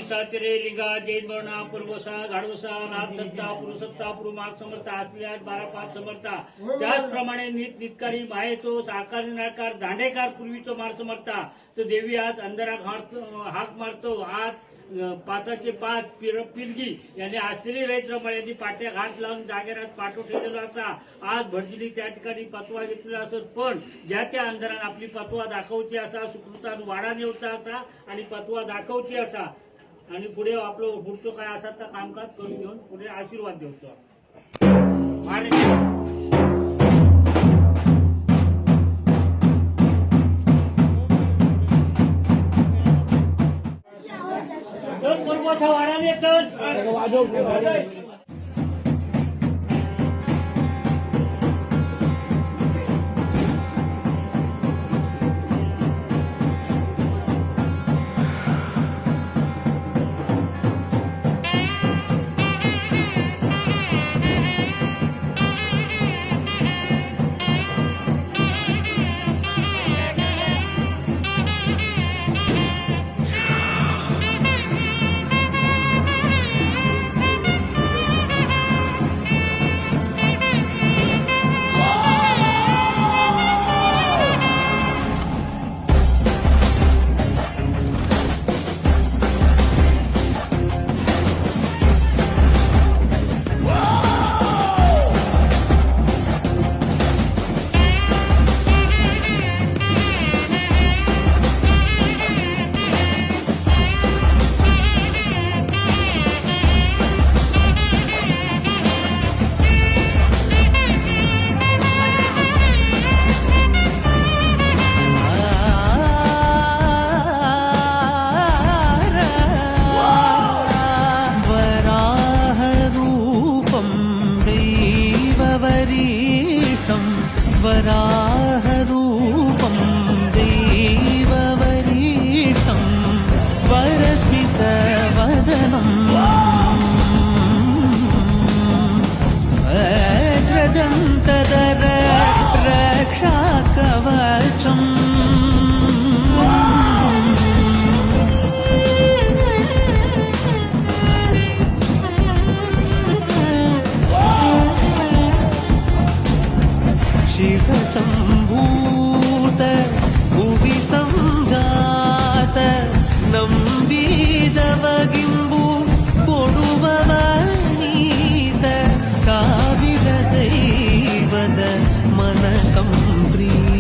साचरे लिंगा जैनवर्णा पूर्वसा झाडवसा नाथसत्ता पुरुषसत्ता पुरुमाग समर्था असल्या 12-5 समर्था त्याचप्रमाणे नितकारी मायेचो साकार निराकार दांडेकार पूर्वीचो मार समर्था तर देवी आज अंधाराक हाक मारतो आज पाचाचे पाच पिरगी यांनी असलेली रैत्रमळ्यांनी पाट्याक हात लावून जागेवर पाठो ठेवलेला असा आज भटजिली त्या ठिकाणी पतवा घेतलेला असत पण ज्या त्या अंधारात आपली पतवा दाखवची असा सुकृतान वाडा नेवचा असा आणि पतवा दाखवची असा आणि पुढे आपलं पुढचं काय असा तर कामकाज करून घेऊन पुढे आशीर्वाद देवतो वाडाने चल वरा